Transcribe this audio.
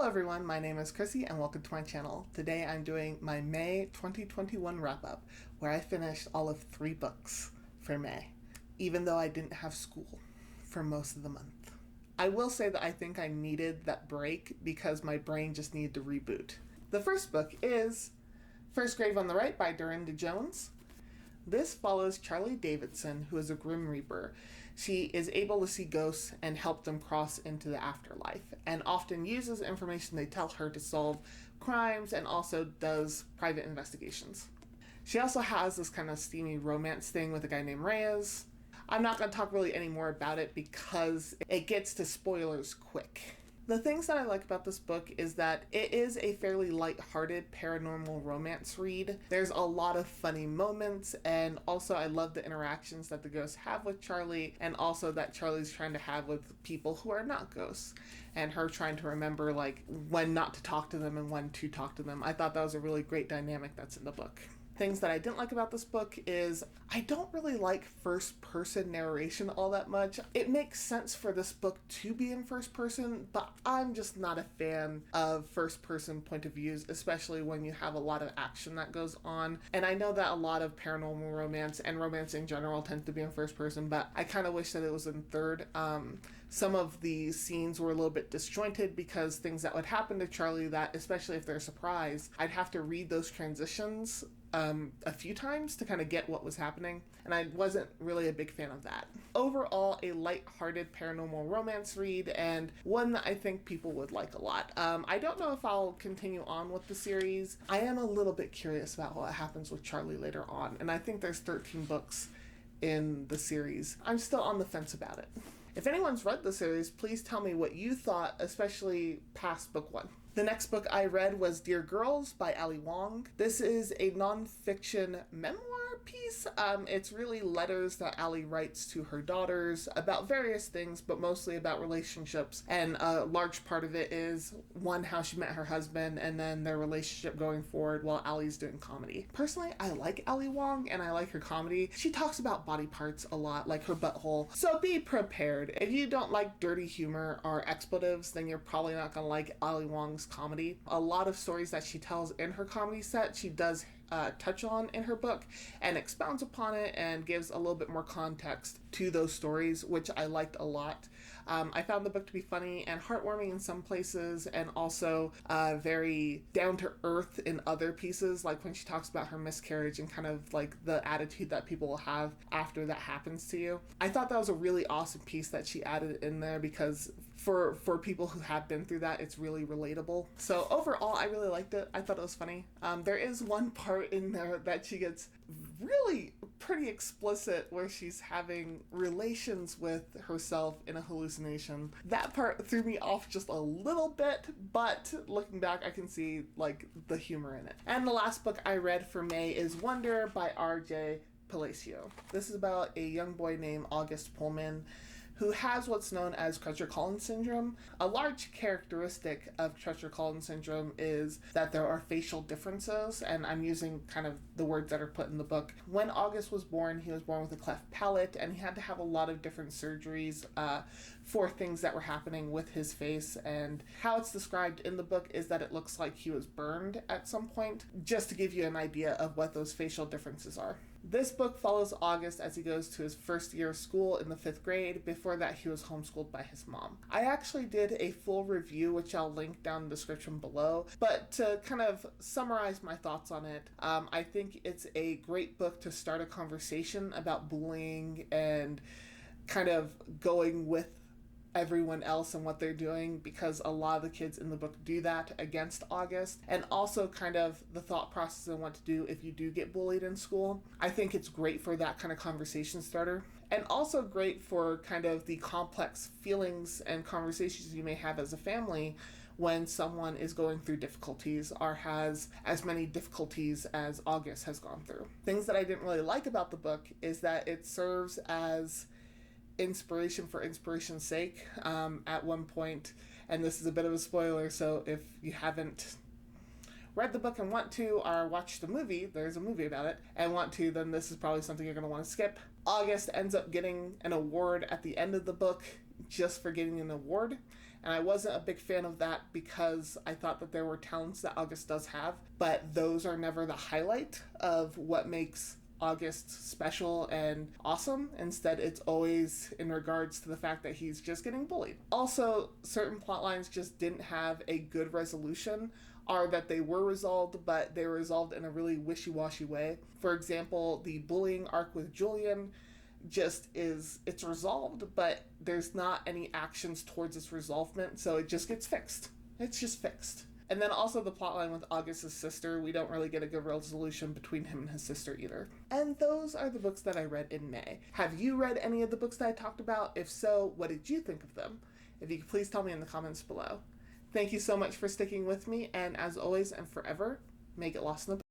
everyone, my name is Chrissy and welcome to my channel. Today I'm doing my May 2021 wrap-up, where I finished all of 3 books for May, even though I didn't have school for most of the month. I will say that I think I needed that break because my brain just needed to reboot. The first book is First Grave on the Right by Dorinda Jones. This follows Charlie Davidson, who is a Grim Reaper. She is able to see ghosts and help them cross into the afterlife, and often uses information they tell her to solve crimes and also does private investigations. She also has this kind of steamy romance thing with a guy named Reyes. I'm not going to talk really any more about it because it gets to spoilers quick. The things that I like about this book is that it is a fairly light-hearted paranormal romance read. There's a lot of funny moments, and also I love the interactions that the ghosts have with Charlie, and also that Charlie's trying to have with people who are not ghosts, and her trying to remember when not to talk to them and when to talk to them. I thought that was a really great dynamic that's in the book. Things that I didn't like about this book is I don't really like first-person narration all that much. It makes sense for this book to be in first person, but I'm just not a fan of first-person point of views, especially when you have a lot of action that goes on. And I know that a lot of paranormal romance and romance in general tends to be in first person, but I kind of wish that it was in third. Some of the scenes were a little bit disjointed because things that would happen to Charlie that, especially if they're a surprise, I'd have to read those transitions a few times to kind of get what was happening, and I wasn't really a big fan of that. Overall, a light-hearted paranormal romance read, and one that I think people would like a lot. I don't know if I'll continue on with the series. I am a little bit curious about what happens with Charlie later on, and I think there's 13 books in the series. I'm still on the fence about it. If anyone's read the series, please tell me what you thought, especially past book 1. The next book I read was Dear Girls by Ali Wong. This is a nonfiction memoir piece. It's really letters that Ali writes to her daughters about various things, but mostly about relationships. And a large part of it is, one, how she met her husband, and then their relationship going forward while Ali's doing comedy. Personally, I like Ali Wong, and I like her comedy. She talks about body parts a lot, like her butthole. So be prepared. If you don't like dirty humor or expletives, then you're probably not going to like Ali Wong's comedy. A lot of stories that she tells in her comedy set, she does touch on in her book and expounds upon it and gives a little bit more context to those stories, which I liked a lot. I found the book to be funny and heartwarming in some places, and also very down to earth in other pieces, like when she talks about her miscarriage and kind of like the attitude that people will have after that happens to you. I thought that was a really awesome piece that she added in there because for people who have been through that, it's really relatable. So overall, I really liked it. I thought it was funny. There is one part in there that she gets really pretty explicit where she's having relations with herself in a hallucination. That part threw me off just a little bit, but looking back, I can see the humor in it. And the last book I read for May is Wonder by R.J. Palacio. This is about a young boy named August Pullman who has what's known as Crutcher-Collins syndrome. A large characteristic of Crutcher-Collins syndrome is that there are facial differences, and I'm using kind of the words that are put in the book. When August was born, he was born with a cleft palate, and he had to have a lot of different surgeries for things that were happening with his face, and how it's described in the book is that it looks like he was burned at some point, just to give you an idea of what those facial differences are. This book follows August as he goes to his first year of school in the 5th grade. Before that, he was homeschooled by his mom. I actually did a full review, which I'll link down in the description below, but to kind of summarize my thoughts on it, I think it's a great book to start a conversation about bullying and kind of going with everyone else and what they're doing, because a lot of the kids in the book do that against August, and also kind of the thought process and what to do if you do get bullied in school. I think it's great for that kind of conversation starter, and also great for kind of the complex feelings and conversations you may have as a family when someone is going through difficulties or has as many difficulties as August has gone through. Things that I didn't really like about the book is that it serves as inspiration for inspiration's sake at one point, and this is a bit of a spoiler, so if you haven't read the book and want to, or watch the movie, there's a movie about it, and want to, then this is probably something you're going to want to skip. August ends up getting an award at the end of the book just for getting an award, And I wasn't a big fan of that because I thought that there were talents that August does have, but those are never the highlight of what makes August special and awesome. Instead, it's always in regards to the fact that he's just getting bullied. Also, certain plot lines just didn't have a good resolution, or that they were resolved, but they were resolved in a really wishy-washy way. For example, the bullying arc with Julian it's resolved, but there's not any actions towards its resolvement, so it just gets fixed. It's just fixed. And then also the plotline with August's sister, we don't really get a good resolution between him and his sister either. And those are the books that I read in May. Have you read any of the books that I talked about? If so, what did you think of them? If you could please tell me in the comments below. Thank you so much for sticking with me, and as always and forever, may get lost in the